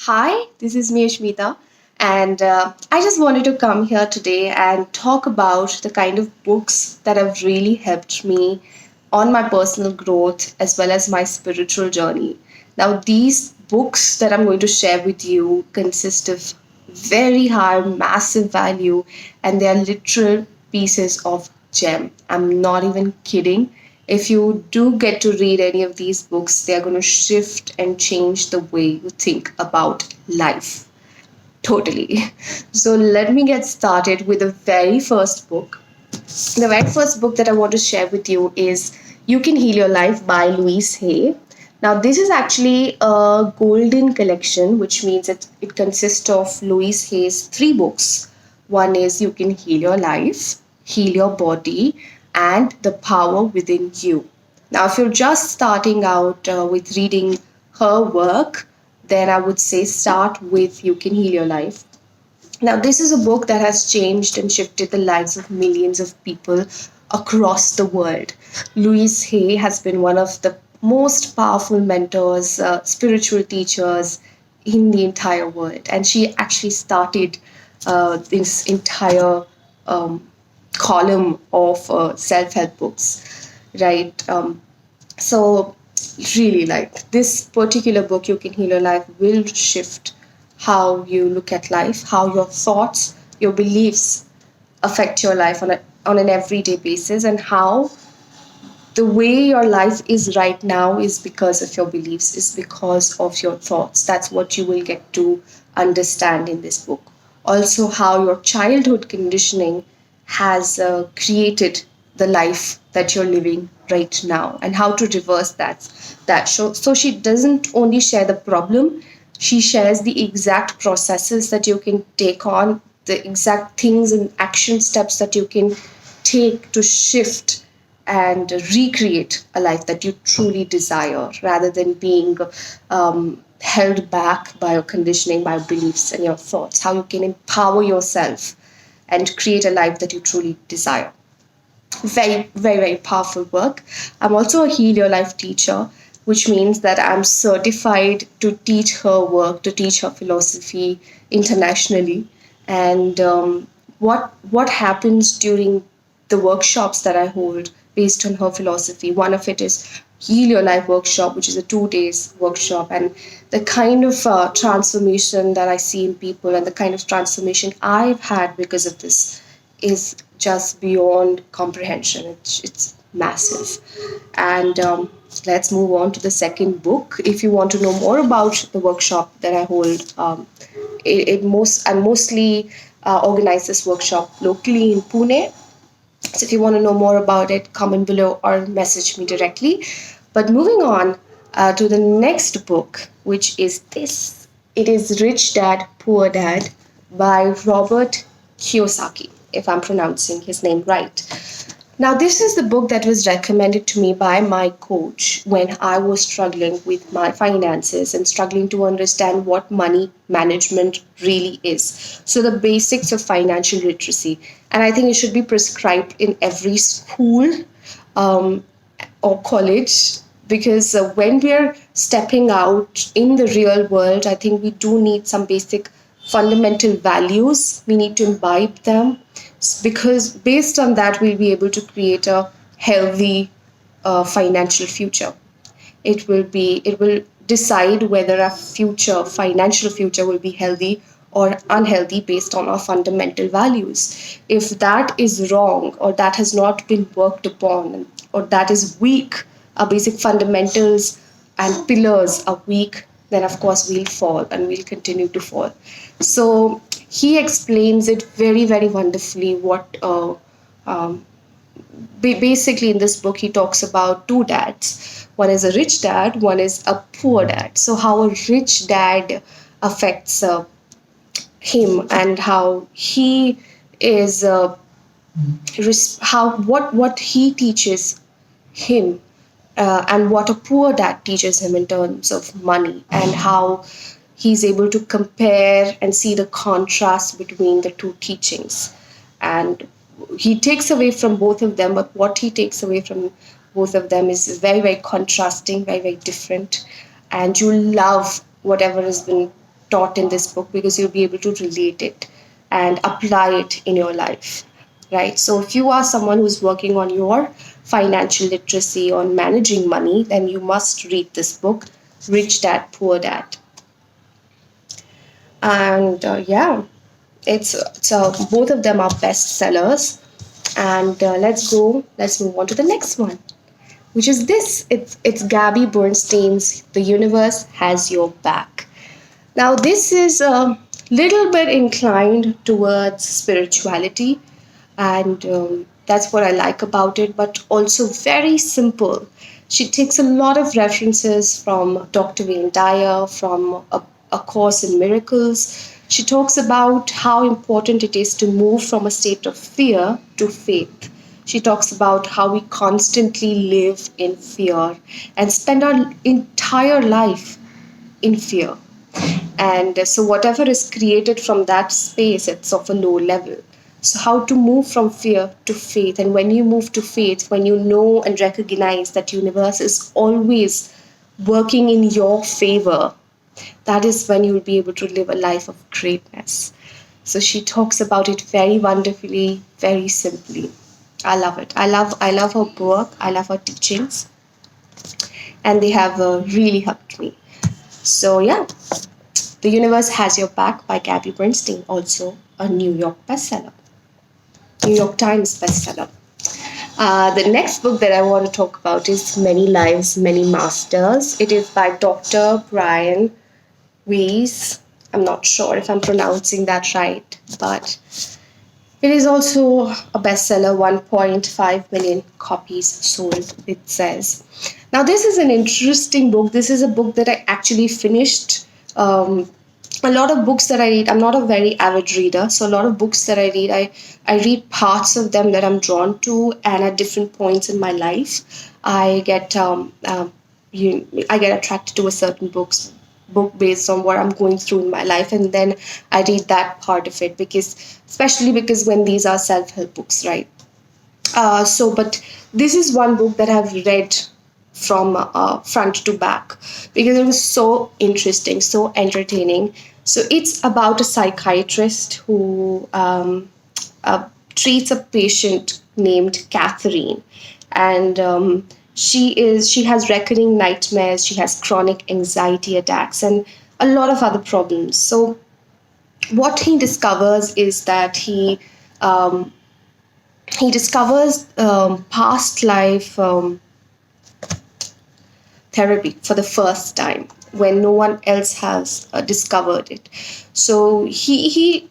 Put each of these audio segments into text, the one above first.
Hi, this is me, Ashmita, and I just wanted to come here today and talk about the kind of books that have really helped me on my personal growth as well as my spiritual journey. Now, these books that I'm going to share with you consist of very high, massive value, and they are literal pieces of gem. I'm not even kidding. If you do get to read any of these books, they are going to shift and change the way you think about life. Totally. So let me get started with the very first book. The very first book that I want to share with you is You Can Heal Your Life by Louise Hay. Now, this is actually a golden collection, which means it consists of Louise Hay's three books. One is You Can Heal Your Life, Heal Your Body, and The Power Within You. Now, if you're just starting out with reading her work, then I would say start with You Can Heal Your Life. Now, this is a book that has changed and shifted the lives of millions of people across the world. Louise Hay has been one of the most powerful mentors, spiritual teachers in the entire world. And she actually started this entire um, column of self help books, right? So, really, like this particular book, You Can Heal Your Life, will shift how you look at life, how your thoughts, your beliefs affect your life on an everyday basis, and how the way your life is right now is because of your beliefs, is because of your thoughts. That's what you will get to understand in this book. Also, how your childhood conditioning has created the life that you're living right now, and how to reverse that. So she doesn't only share the problem, she shares the exact processes that you can take on, the exact things and action steps that you can take to shift and recreate a life that you truly desire rather than being held back by your conditioning, by your beliefs and your thoughts. How you can empower yourself and create a life that you truly desire. Very, very, very powerful work. I'm also a Heal Your Life teacher, which means that I'm certified to teach her work, to teach her philosophy internationally. And what happens during the workshops that I hold based on her philosophy? One of it is Heal Your Life workshop, which is a 2 days workshop, and the kind of transformation that I see in people and the kind of transformation I've had because of this is just beyond comprehension. It's massive. And let's move on to the second book. If you want to know more about the workshop that I hold, I mostly organize this workshop locally in Pune. So if you want to know more about it, comment below or message me directly. But moving on to the next book, which is this. It is Rich Dad, Poor Dad by Robert Kiyosaki, if I'm pronouncing his name right. Now, this is the book that was recommended to me by my coach when I was struggling with my finances and struggling to understand what money management really is. So, the basics of financial literacy. And I think it should be prescribed in every school um, or college, because when we're stepping out in the real world, I think we do need some basic fundamental values. We need to imbibe them, because based on that, we'll be able to create a healthy financial future. It will decide whether our future financial future will be healthy or unhealthy based on our fundamental values. If that is wrong, or that has not been worked upon, or that is weak, our basic fundamentals and pillars are weak, then of course we'll fall and we'll continue to fall. So he explains it very, very wonderfully. Um, Basically, in this book, he talks about two dads. One is a rich dad, one is a poor dad. So how a rich dad affects him, and how he is how what he teaches him, and what a poor dad teaches him in terms of money, and how he's able to compare and see the contrast between the two teachings. And he takes away from both of them, but what he takes away from both of them is very, very contrasting, very, very different. And you love whatever has been taught in this book because you'll be able to relate it and apply it in your life, right? So if you are someone who's working on your financial literacy, on managing money, then you must read this book, Rich Dad Poor Dad. And yeah, it's both of them are bestsellers. And let's move on to the next one, which is this. It's Gabby Bernstein's The Universe Has Your Back. Now, this is a little bit inclined towards spirituality, and that's what I like about it, but also very simple. She takes a lot of references from Dr. Wayne Dyer, from a Course in Miracles. She talks about how important it is to move from a state of fear to faith. She talks about how we constantly live in fear and spend our entire life in fear. And so, whatever is created from that space, it's of a low level. So, how to move from fear to faith. And when you move to faith, when you know and recognize that universe is always working in your favor, that is when you'll be able to live a life of greatness. So she talks about it very wonderfully, very simply. I love it. I love her work. I love her teachings, and they have really helped me. So yeah, The Universe Has Your Back by Gabby Bernstein, also a New York bestseller, New York Times bestseller. The next book that I want to talk about is Many Lives, Many Masters. It is by Dr. Brian Weiss. I'm not sure if I'm pronouncing that right, but it is also a bestseller, 1.5 million copies sold, it says. Now, this is an interesting book. This is a book that I actually finished. A lot of books that I read, I'm not a very avid reader, so a lot of books that I read, I read parts of them that I'm drawn to, and at different points in my life, I get attracted to a certain book based on what I'm going through in my life, and then I read that part of it, because especially because when these are self-help books, right? But this is one book that I've read from front to back because it was so interesting, so entertaining. So it's about a psychiatrist who treats a patient named Catherine, and she has recurring nightmares, she has chronic anxiety attacks, and a lot of other problems. So what he discovers is that he discovers past life therapy for the first time when no one else has discovered it. So he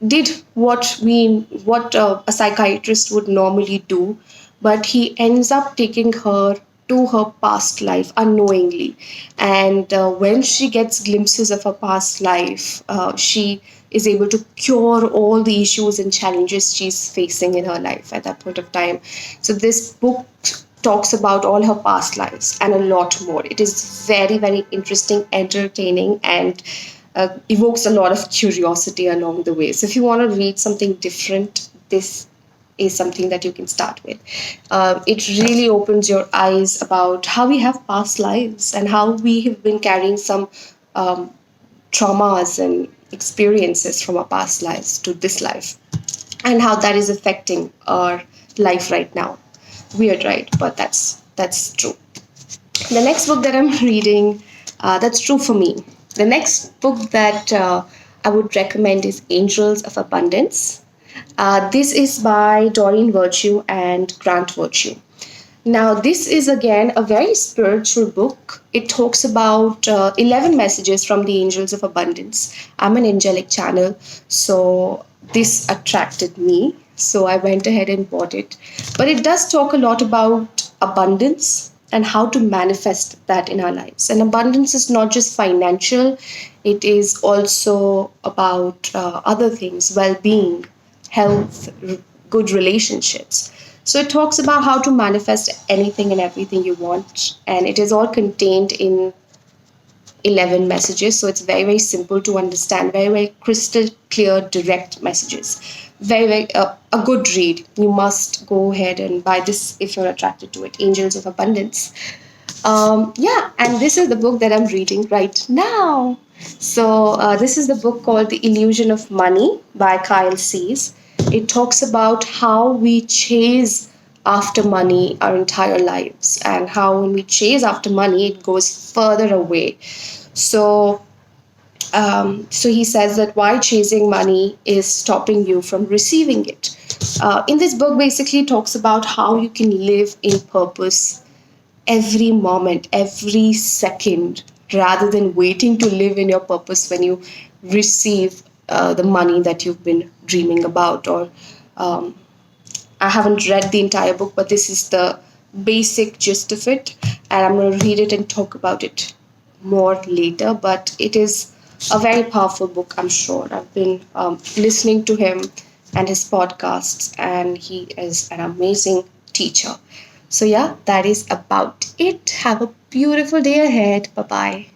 did what a psychiatrist would normally do, but he ends up taking her to her past life unknowingly. And when she gets glimpses of her past life, she is able to cure all the issues and challenges she's facing in her life at that point of time. So this book talks about all her past lives and a lot more. It is very, very interesting, entertaining, and evokes a lot of curiosity along the way. So if you want to read something different, this is something that you can start with. It really opens your eyes about how we have past lives and how we have been carrying some um, traumas and experiences from our past lives to this life, and how that is affecting our life right now. Weird, right? But that's true. The next book that I'm reading, that's true for me. The next book that I would recommend is Angels of Abundance. This is by Doreen Virtue and Grant Virtue. Now, this is again a very spiritual book. It talks about 11 messages from the Angels of Abundance. I'm an angelic channel, so this attracted me. So I went ahead and bought it. But it does talk a lot about abundance and how to manifest that in our lives. And abundance is not just financial, it is also about other things, well being, health, good relationships. So it talks about how to manifest anything and everything you want, and it is all contained in 11 messages. So it's very, very simple to understand, very, very crystal clear, direct messages. Very, very a good read. You must go ahead and buy this if you're attracted to it. Angels of Abundance. Yeah, and this is the book that I'm reading right now. So, this is the book called The Illusion of Money by Kyle Cease. It talks about how we chase after money our entire lives, and how when we chase after money, it goes further away. So, so he says that why chasing money is stopping you from receiving it. In this book, basically talks about how you can live in purpose every moment, every second, rather than waiting to live in your purpose when you receive the money that you've been dreaming about. Or um, I haven't read the entire book, but this is the basic gist of it, and I'm going to read it and talk about it more later. But it is a very powerful book, I'm sure. I've been listening to him and his podcasts, and he is an amazing teacher. So, yeah, that is about it. Have a beautiful day ahead. Bye bye.